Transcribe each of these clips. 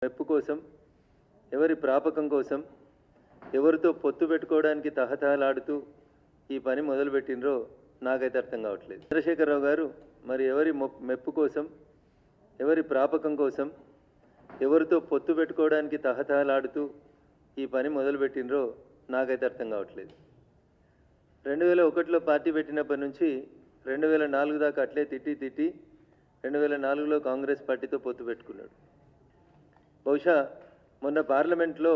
మెప్పు కోసం, ఎవరి ప్రాపకం కోసం, ఎవరితో పొత్తు పెట్టుకోవడానికి తహతహలాడుతూ ఈ పని మొదలుపెట్టినరో నాకైతే అర్థం కావట్లేదు. చంద్రశేఖరరావు గారు మరి ఎవరి మెప్పు కోసం, ఎవరి ప్రాపకం కోసం, ఎవరితో పొత్తు పెట్టుకోవడానికి తహతహలాడుతూ ఈ పని మొదలుపెట్టినరో నాకైతే అర్థం కావట్లేదు. 2001లో పార్టీ పెట్టినప్పటి నుంచి 2004 దాకా అట్లే తిట్టి 2004లో కాంగ్రెస్ పార్టీతో పొత్తు పెట్టుకున్నాడు. బహుశా మొన్న పార్లమెంట్లో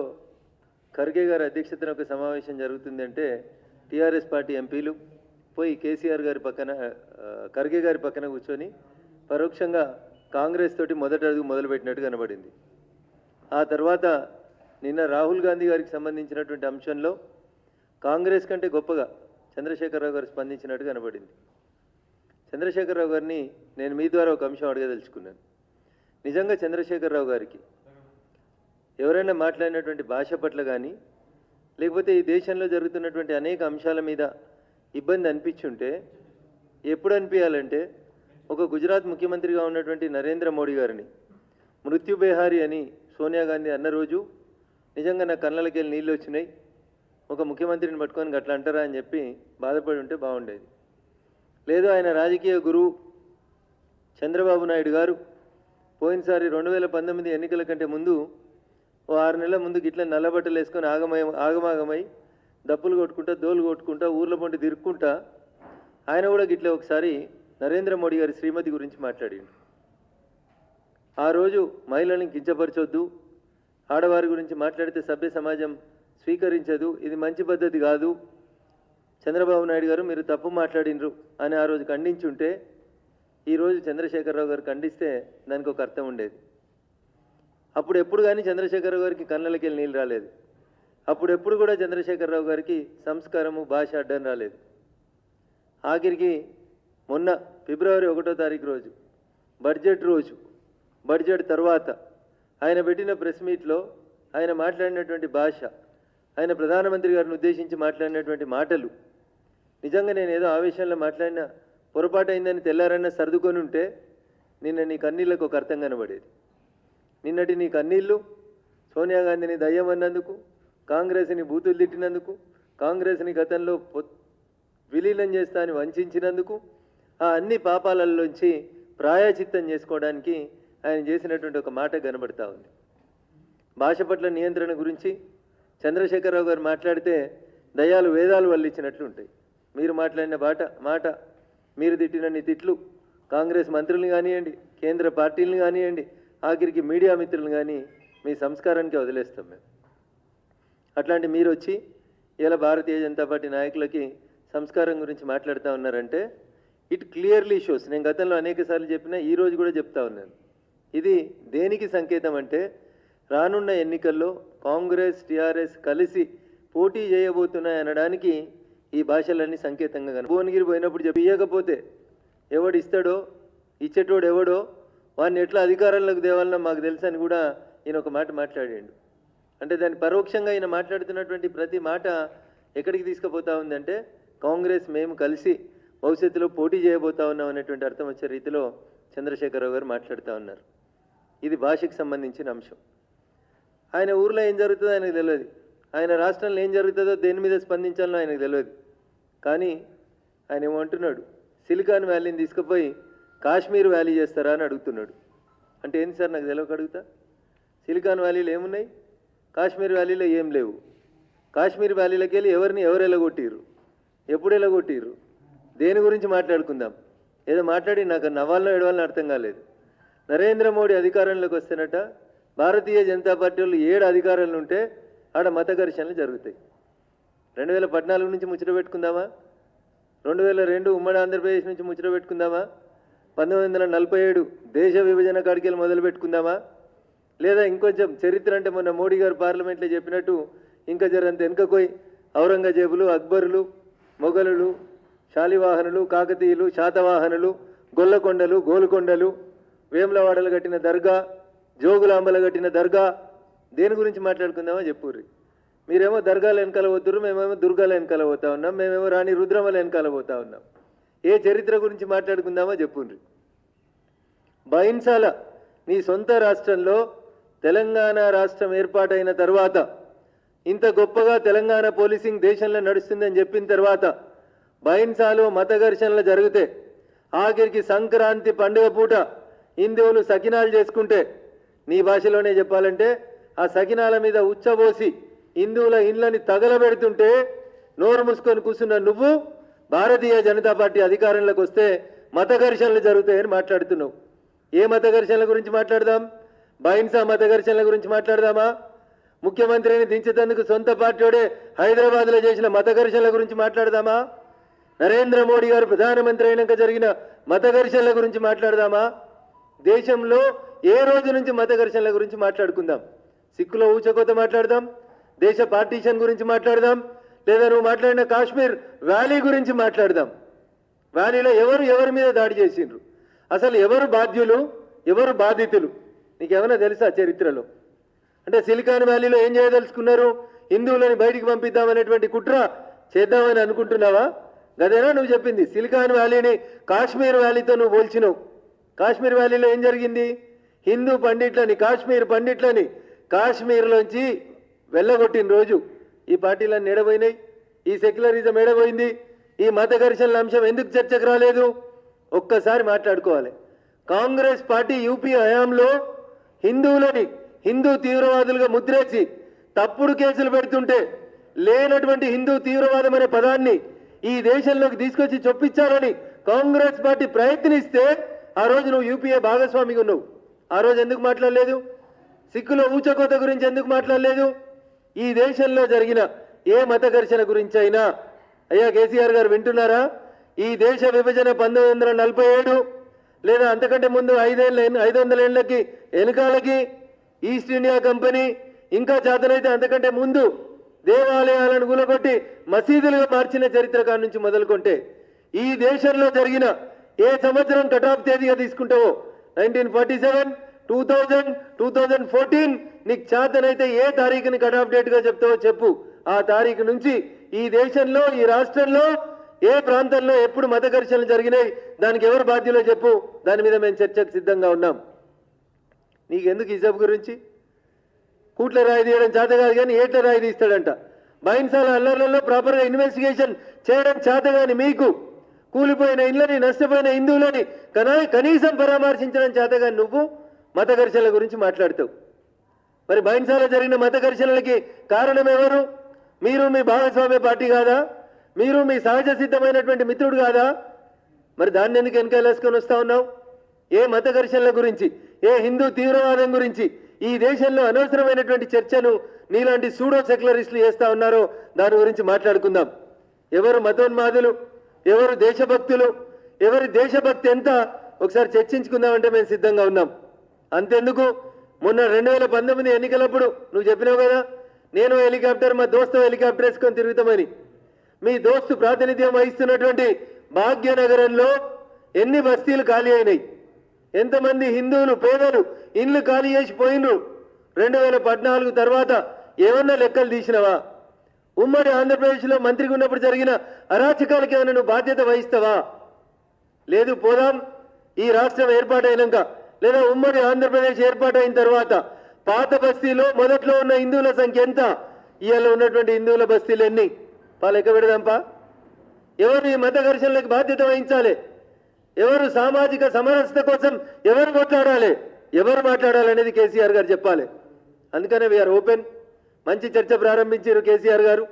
ఖర్గే గారి అధ్యక్షతన ఒక సమావేశం జరుగుతుందంటే టీఆర్ఎస్ పార్టీ ఎంపీలు పోయి కేసీఆర్ గారి పక్కన, ఖర్గే గారి పక్కన కూర్చొని పరోక్షంగా కాంగ్రెస్ తోటి మొదటి అడుగు మొదలుపెట్టినట్టు కనబడింది. ఆ తర్వాత నిన్న రాహుల్ గాంధీ గారికి సంబంధించినటువంటి అంశంలో కాంగ్రెస్ కంటే గొప్పగా చంద్రశేఖరరావు గారు స్పందించినట్టు కనబడింది. చంద్రశేఖరరావు గారిని నేను మీ ద్వారా ఒక అంశం అడగదలుచుకున్నాను. నిజంగా చంద్రశేఖరరావు గారికి ఎవరైనా మాట్లాడినటువంటి భాష పట్ల కానీ, లేకపోతే ఈ దేశంలో జరుగుతున్నటువంటి అనేక అంశాల మీద ఇబ్బంది అనిపించుంటే ఎప్పుడు అనిపించాలంటే ఒక గుజరాత్ ముఖ్యమంత్రిగా ఉన్నటువంటి నరేంద్ర మోడీ గారిని మృత్యు బేహారి అని సోనియా గాంధీ అన్న రోజు నిజంగా నా కళ్ళకి వెళ్ళి నీళ్ళు వచ్చినాయి, ఒక ముఖ్యమంత్రిని పట్టుకొని అట్లా అంటారా అని చెప్పి బాధపడి ఉంటే బాగుండేది. లేదు ఆయన రాజకీయ గురువు చంద్రబాబు నాయుడు గారు పోయినసారి 2019 ఎన్నికల కంటే ముందు ఓ 6 నెలల ముందు గిట్ల నల్లబట్టలు వేసుకొని ఆగమాగమై దప్పులు కొట్టుకుంటా దోలు కొట్టుకుంటా ఊర్ల పొంటి తిరుక్కుంటా ఆయన కూడా గిట్ల ఒకసారి నరేంద్ర మోడీ గారి శ్రీమతి గురించి మాట్లాడిండు. ఆ రోజు మహిళలను కించపరచొద్దు, ఆడవారి గురించి మాట్లాడితే సభ్య సమాజం స్వీకరించదు, ఇది మంచి పద్ధతి కాదు, చంద్రబాబు నాయుడు గారు మీరు తప్పు మాట్లాడినరు అని ఆ రోజు ఖండించుంటే ఈరోజు చంద్రశేఖరరావు గారు ఖండిస్తే దానికి ఒక అర్థం ఉండేది. అప్పుడు ఎప్పుడు కానీ చంద్రశేఖరరావు గారికి కళ్ళకి వెళ్ళి నీళ్ళు రాలేదు. అప్పుడెప్పుడు కూడా చంద్రశేఖరరావు గారికి సంస్కారము భాష అడ్డం రాలేదు. ఆఖరికి మొన్న ఫిబ్రవరి 1వ తారీఖు రోజు బడ్జెట్ తర్వాత ఆయన పెట్టిన ప్రెస్ మీట్లో ఆయన మాట్లాడినటువంటి భాష, ఆయన ప్రధానమంత్రి గారిని ఉద్దేశించి మాట్లాడినటువంటి మాటలు నిజంగా నేను ఏదో ఆవేశంలో మాట్లాడిన పొరపాటు అయిందని తెల్లారన్నా సర్దుకొని ఉంటే నిన్న నీ కన్నీళ్ళకు ఒక అర్థం కనబడేది. నిన్నటి నీ కన్నీళ్ళు సోనియా గాంధీని దయ్యమన్నందుకు, కాంగ్రెస్ని బూతులు తిట్టినందుకు, కాంగ్రెస్ని గతంలో విలీనం చేస్తా అని వంచినందుకు, ఆ అన్ని పాపాలలోంచి ప్రాయచిత్తం చేసుకోవడానికి ఆయన చేసినటువంటి ఒక మాట కనబడతా ఉంది. భాష పట్ల నియంత్రణ గురించి చంద్రశేఖరరావు గారు మాట్లాడితే దయ్యాలు వేదాలు వల్లించినట్లు ఉంటాయి. మీరు మాట్లాడిన మాట మీరు తిట్టినన్ని తిట్లు కాంగ్రెస్ మంత్రులను కానివ్వండి, కేంద్ర పార్టీలను కానివ్వండి, ఆఖరికి మీడియా మిత్రులను కానీ మీ సంస్కారానికి వదిలేస్తాం మేము. అట్లాంటి మీరు వచ్చి ఇలా భారతీయ జనతా పార్టీ నాయకులకి సంస్కారం గురించి మాట్లాడుతూ ఉన్నారంటే ఇట్ క్లియర్లీ షోస్, నేను గతంలో అనేక సార్లు చెప్పినా ఈరోజు కూడా చెప్తా ఉన్నాను, ఇది దేనికి సంకేతం అంటే రానున్న ఎన్నికల్లో కాంగ్రెస్ టీఆర్ఎస్ కలిసి పోటీ చేయబోతున్నాయి అనడానికి ఈ భాషలన్నీ సంకేతంగా కనుక భువనగిరి పోయినప్పుడు ఇవ్వకపోతే ఎవడు ఇస్తాడో, ఇచ్చేటోడు ఎవడో వాడిని ఎట్లా అధికారంలోకి తేవాలన్నా మాకు తెలుసు అని కూడా ఈయన ఒక మాట మాట్లాడాడు. అంటే దాన్ని పరోక్షంగా ఈయన మాట్లాడుతున్నటువంటి ప్రతి మాట ఎక్కడికి తీసుకుపోతా ఉందంటే కాంగ్రెస్ మేము కలిసి భవిష్యత్తులో పోటీ చేయబోతా ఉన్నాం అనేటువంటి అర్థం వచ్చే రీతిలో చంద్రశేఖరరావు గారు మాట్లాడుతూ ఉన్నారు. ఇది భాషకు సంబంధించిన అంశం. ఆయన ఊర్లో ఏం జరుగుతుందో ఆయనకు తెలియదు, ఆయన రాష్ట్రంలో ఏం జరుగుతుందో దేని మీద స్పందించాలో ఆయనకు తెలియదు. కానీ ఆయన ఏమంటున్నాడు, సిలికాన్ వ్యాలీని తీసుకుపోయి కాశ్మీర్ వ్యాలీ చేస్తారా అని అడుగుతున్నాడు. అంటే ఏంటి సార్ నాకు తెలియక అడుగుతా, సిలికాన్ వ్యాలీలో ఏమున్నాయి, కాశ్మీర్ వ్యాలీలో ఏం లేవు, కాశ్మీర్ వ్యాలీలోకి వెళ్ళి ఎవరు ఎలగొట్టిర్రు, ఎప్పుడు ఎలగొట్టిర్రు, దేని గురించి మాట్లాడుకుందాం. ఏదో మాట్లాడి నాకు నవ్వాలనో ఏడవాలని అర్థం కాలేదు. నరేంద్ర మోడీ అధికారంలోకి వస్తేనట భారతీయ జనతా పార్టీ వాళ్ళు 7 అధికారాలు ఉంటే ఆడ మత ఘర్షణలు జరుగుతాయి. 2014 నుంచి ముచ్చట పెట్టుకుందామా, 2002 ఉమ్మడి ఆంధ్రప్రదేశ్ నుంచి ముచ్చట పెట్టుకుందామా, 1947 దేశ విభజన కాడికెళ్ళి మొదలు పెట్టుకుందామా, లేదా ఇంకొంచెం చరిత్ర అంటే మొన్న మోడీ గారు పార్లమెంట్లో చెప్పినట్టు ఇంకా జరంత వెనుకపోయి ఔరంగజేబులు, అక్బరులు, మొఘలులు, శాలివాహనులు, కాకతీయులు, శాతవాహనులు, గొల్లకొండలు, గోల్కొండలు, వేములవాడలు కట్టిన దర్గా, జోగులాంబల కట్టిన దర్గా, దేని గురించి మాట్లాడుకుందామో చెప్పుర్రి. మీరేమో దర్గాల వెనకాల పోతుర్రు, మేమేమో దుర్గాల వెనకాల పోతా ఉన్నాం, మేమేమో రాణి రుద్రమల వెనకాల పోతా ఉన్నాం. ఏ చరిత్ర గురించి మాట్లాడుకుందామో చెప్పుండ్రి. బైన్సాల నీ సొంత రాష్ట్రంలో తెలంగాణ రాష్ట్రం ఏర్పాటైన తర్వాత ఇంత గొప్పగా తెలంగాణ పోలీసింగ్ దేశంలో నడుస్తుందని చెప్పిన తర్వాత బైన్సాలో మత ఘర్షణలు జరిగితే ఆఖరికి సంక్రాంతి పండుగ పూట హిందువులు సకినాలు చేసుకుంటే నీ భాషలోనే చెప్పాలంటే ఆ సకినాల మీద ఉచ్చబోసి హిందువుల ఇండ్లని తగలబెడుతుంటే నోరు మూసుకొని కూర్చున్న నువ్వు భారతీయ జనతా పార్టీ అధికారంలోకి వస్తే మత ఘర్షణలు జరుగుతాయని మాట్లాడుతున్నావు. ఏ మత ఘర్షణల గురించి మాట్లాడదాం? బైన్సా మత ఘర్షణల గురించి మాట్లాడదామా? ముఖ్యమంత్రిని దించేందుకు సొంత పార్టీడే హైదరాబాద్లో చేసిన మత ఘర్షణల గురించి మాట్లాడదామా? నరేంద్ర మోడీ గారు ప్రధానమంత్రి అయినాక జరిగిన మత ఘర్షణల గురించి మాట్లాడదామా? దేశంలో ఏ రోజు నుంచి మత ఘర్షణల గురించి మాట్లాడుకుందాం? సిక్కులో ఊచకోత మాట్లాడదాం, దేశ పార్టీషన్ గురించి మాట్లాడదాం, లేదా నువ్వు మాట్లాడిన కాశ్మీర్ వ్యాలీ గురించి మాట్లాడదాం. వ్యాలీలో ఎవరి మీద దాడి చేసిండ్రు, అసలు ఎవరు బాధ్యులు, ఎవరు బాధితులు నీకేమైనా తెలుసా చరిత్రలో? అంటే సిలికాన్ వ్యాలీలో ఏం చేయదలుచుకున్నారు? హిందువులని బయటికి పంపిద్దామనేటువంటి కుట్ర చేద్దామని అనుకుంటున్నావా? గదేనా నువ్వు చెప్పింది? సిలికాన్ వ్యాలీని కాశ్మీర్ వ్యాలీతో నువ్వు పోల్చినావు. కాశ్మీర్ వ్యాలీలో ఏం జరిగింది? హిందూ పండిట్లని, కాశ్మీర్ పండిట్లని కాశ్మీర్లోంచి వెళ్ళగొట్టిన రోజు ఈ పార్టీలన్నీ ఎడబోయినాయి, ఈ సెక్యులరిజం ఎడబోయింది, ఈ మత ఘర్షణల అంశం ఎందుకు చర్చకు రాలేదు? ఒక్కసారి మాట్లాడుకోవాలి. కాంగ్రెస్ పార్టీ యూపీ హయాంలో హిందువులని హిందూ తీవ్రవాదులుగా ముద్రేసి తప్పుడు కేసులు పెడుతుంటే లేనటువంటి హిందూ తీవ్రవాదం అనే పదాన్ని ఈ దేశంలోకి తీసుకొచ్చి చొప్పించాలని కాంగ్రెస్ పార్టీ ప్రయత్నిస్తే ఆ రోజు నువ్వు యూపీఏ భాగస్వామిగా ఉన్నావు. ఆ రోజు ఎందుకు మాట్లాడలేదు? సిక్కుల ఊచకోత గురించి ఎందుకు మాట్లాడలేదు? ఈ దేశంలో జరిగిన ఏ మత ఘర్షణ గురించి అయినా అయ్యా కేసీఆర్ గారు వింటున్నారా? ఈ దేశ విభజన 1947 లేదా అంతకంటే ముందు 500 ఏళ్ళకి వెనుకాలకి ఈస్ట్ ఇండియా కంపెనీ, ఇంకా చేతనైతే అంతకంటే ముందు దేవాలయాలను కూలగొట్టి మసీదులుగా మార్చిన చరిత్ర కాడి నుంచి మొదలుకుంటే ఈ దేశంలో జరిగిన ఏ సంవత్సరం కటాఫ్ తేదీగా తీసుకుంటావో 1947, 2000, 2014 నీకు చేతనైతే ఏ తారీఖుని కటాఫ్ డేట్గా చెప్తావో చెప్పు. ఆ తారీఖు నుంచి ఈ దేశంలో, ఈ రాష్ట్రంలో ఏ ప్రాంతంలో ఎప్పుడు మత ఘర్షణలు జరిగినాయి, దానికి ఎవరు బాధ్యులో చెప్పు. దాని మీద మేము చర్చకు సిద్ధంగా ఉన్నాం. నీకెందుకు ఈ సభ గురించి? కూట్ల రాయి తీయడం చేత కాదు కానీ ఏట్ల రాయి తీస్తాడంట. బైన్సాల అల్లర్లలో ప్రాపర్గా ఇన్వెస్టిగేషన్ చేయడం చేత కానీ మీకు కూలిపోయిన ఇళ్ళని, నష్టపోయిన హిందువులని కనీసం పరామర్శించడం చేత కానీ నువ్వు మత ఘర్షణల గురించి మాట్లాడుతావు. మరి బైన్సాల జరిగిన మత ఘర్షణలకి కారణం ఎవరు? మీరు మీ భాగస్వామ్య పార్టీ కాదా? మీరు మీ సహజ సిద్ధమైనటువంటి మిత్రుడు కాదా? మరి దాన్ని ఎందుకు వెనకాలేసుకొని వస్తా ఉన్నావు? ఏ మత ఘర్షణల గురించి, ఏ హిందూ తీవ్రవాదం గురించి ఈ దేశంలో అనవసరమైనటువంటి చర్చను నీలాంటి సూడో సెక్యులరిస్టులు చేస్తా ఉన్నారో దాని గురించి మాట్లాడుకుందాం. ఎవరు మతోన్మాదులు, ఎవరు దేశభక్తులు, ఎవరి దేశభక్తి ఎంత ఒకసారి చర్చించుకుందామంటే మేము సిద్ధంగా ఉన్నాం. అంతెందుకు, మొన్న 2019 ఎన్నికలప్పుడు నువ్వు చెప్పినావు కదా, నేను హెలికాప్టర్, మా దోస్తు హెలికాప్టర్ వేసుకొని తిరుగుతామని. మీ దోస్తు ప్రాతినిధ్యం వహిస్తున్నటువంటి భాగ్యనగరంలో ఎన్ని బస్తీలు ఖాళీ అయినాయి? ఎంతమంది హిందువులు, పేదలు ఇళ్ళు ఖాళీ చేసి పోయినరు? 2014 తర్వాత ఏమన్నా లెక్కలు తీసినవా? ఉమ్మడి ఆంధ్రప్రదేశ్లో మంత్రిగా ఉన్నప్పుడు జరిగిన అరాచకాలకి ఏమైనా నువ్వు బాధ్యత వహిస్తావా? లేదు. పోదాం, ఈ రాష్ట్రం ఏర్పాటైనాక లేదా ఉమ్మడి ఆంధ్రప్రదేశ్ ఏర్పాటైన తర్వాత పాత బస్తీలో మొదట్లో ఉన్న హిందువుల సంఖ్య ఎంత, ఇవాళ ఉన్నటువంటి హిందువుల బస్తీలు ఎన్ని? లెక్క పెడదాంపా. ఎవరు ఈ మత ఘర్షణలకు బాధ్యత వహించాలి? ఎవరు సామాజిక సమరసత కోసం ఎవరు కొట్లాడాలి, ఎవరు మాట్లాడాలనేది కేసీఆర్ గారు చెప్పాలి. అందుకనే వీఆర్ ఓపెన్. మంచి చర్చ ప్రారంభించారు కేసీఆర్ గారు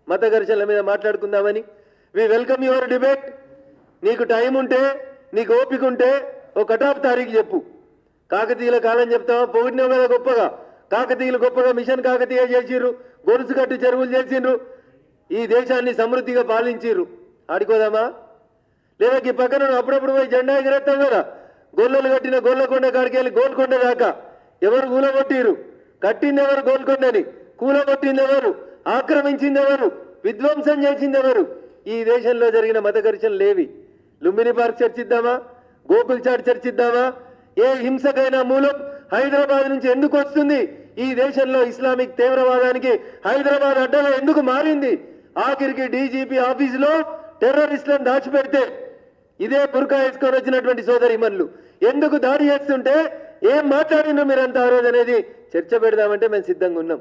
మత ఘర్షణల మీద మాట్లాడుకుందామని. We welcome your debate. నీకు టైం ఉంటే, నీకు ఓపిక ఉంటే ఓ కటాఫ్ తారీఖు చెప్పు. కాకతీయుల కాలం చెప్తావా? పొగిడినావు కదా గొప్పగా. కాకతీయులు గొప్పగా మిషన్ కాకతీయ చేసిర్రు, గొలుసు కట్టు చెరువులు చేసిండ్రు, ఈ దేశాన్ని సమృద్ధిగా పాలించిర్రు. ఆడుకోదామా? లేదా ఈ పక్కన అప్పుడప్పుడు పోయి జెండా ఎగరేస్తాం కదా, గొల్లలు కట్టిన గొల్లకొండ కాడికి వెళ్ళి గోల్కొండ దాకా ఎవరు కూలగొట్టిరు? కట్టింది ఎవరు గోల్కొండని? కూలగొట్టింది ఎవరు? ఆక్రమించింది ఎవరు? విధ్వంసం చేసింది ఎవరు? ఈ దేశంలో జరిగిన మత ఘర్షణలు లేవి. లుంబిని పార్క్ చర్చిద్దామా? గోకుల్ చాట్ చర్చిద్దామా? ఏ హింసకైనా మూలం హైదరాబాద్ నుంచి ఎందుకు వస్తుంది? ఈ దేశంలో ఇస్లామిక్ తీవ్రవాదానికి హైదరాబాద్ అడ్డగా ఎందుకు మారింది? ఆఖరికి డీజీపీ ఆఫీసులో టెర్రరిస్టులను దాచిపెడితే ఇదే బుర్కా వేసుకొని వచ్చినటువంటి సోదరిమణులు ఎందుకు దాడి చేస్తుంటే ఏం మాట్లాడినో మీరంతా ఆ రోజు అనేది చర్చ పెడదామంటే మేము సిద్ధంగా ఉన్నాం.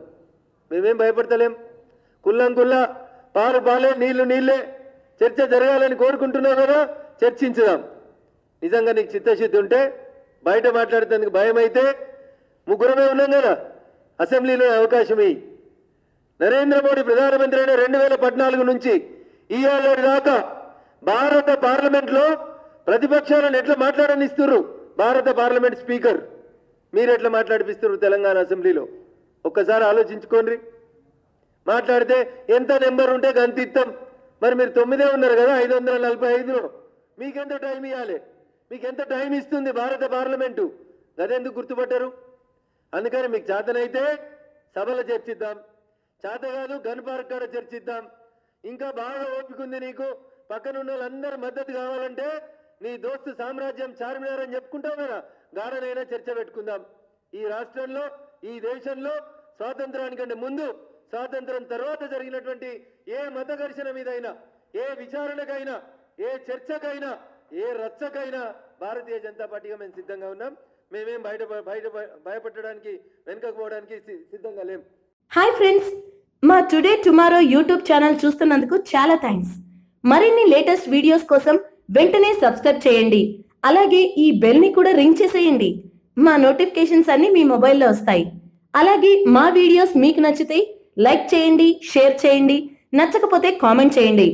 మేమేం భయపడతలేం. కుల్లం కుల్లా, పాలు పాలే, నీళ్లు నీళ్ళే చర్చ జరగాలని కోరుకుంటున్నావు కదా, చర్చించుదాం. నిజంగా నీకు చిత్తశుద్ధి ఉంటే, బయట మాట్లాడేందుకు భయం అయితే, ముగ్గురమే ఉన్నాం కదా, అసెంబ్లీలో అవకాశం ఇయ్యి. నరేంద్ర మోడీ ప్రధానమంత్రి అయిన 2014 నుంచి ఇవాళ దాకా భారత పార్లమెంట్లో ప్రతిపక్షాలను ఎట్లా మాట్లాడనిస్తున్నారు? భారత పార్లమెంట్ స్పీకర్ మీరు ఎట్లా మాట్లాడిపిస్తున్నారు తెలంగాణ అసెంబ్లీలో? ఒక్కసారి ఆలోచించుకోండి. మాట్లాడితే ఎంత నెంబర్ ఉంటే గంత ఇస్తాం. మరి మీరు 9 ఉన్నారు కదా 545లో, మీకెంత టైం ఇవ్వాలి? మీకెంత టైం ఇస్తుంది భారత పార్లమెంటు? అదెందుకు గుర్తుపట్టారు? అందుకని మీకు చేతనైతే సభలో చర్చిద్దాం, చేత కాదు గన్ పార్క్ కాడ చర్చిద్దాం. ఇంకా బాగా ఓపిక ఉంది నీకు, పక్కన ఉన్న వాళ్ళందరూ మద్దతు కావాలంటే నీ దోస్తు సామ్రాజ్యం చార్మినార్ అని చెప్పుకుంటావు కదా, గాడనైనా చర్చ పెట్టుకుందాం. ఈ రాష్ట్రంలో, ఈ దేశంలో స్వాతంత్రానికంటే ముందు, స్వాతంత్రం తర్వాత జరిగినటువంటి ఏ మత ఘర్షణ మీదైనా, ఏ విచారణకైనా, ఏ చర్చకైనా, ఏ రచ్చకైనా భారతీయ జనతా పార్టీగా మేము సిద్ధంగా ఉన్నాం. మేమేం భయపడడానికి వెనుకపోవడానికి సిద్ధంగా లేం. హాయ్ ఫ్రెండ్స్, మా టుడే టుమారో యూట్యూబ్ ఛానల్ చూస్తున్నందుకు చాలా థ్యాంక్స్. మరిన్ని లేటెస్ట్ వీడియోస్ కోసం వెంటనే సబ్స్క్రైబ్ చేయండి. అలాగే ఈ బెల్ని కూడా రింగ్ చేసేయండి. మా నోటిఫికేషన్స్ అన్ని మీ మొబైల్లో వస్తాయి. అలాగే మా వీడియోస్ మీకు నచ్చితే లైక్ చేయండి, షేర్ చేయండి, నచ్చకపోతే కామెంట్ చేయండి.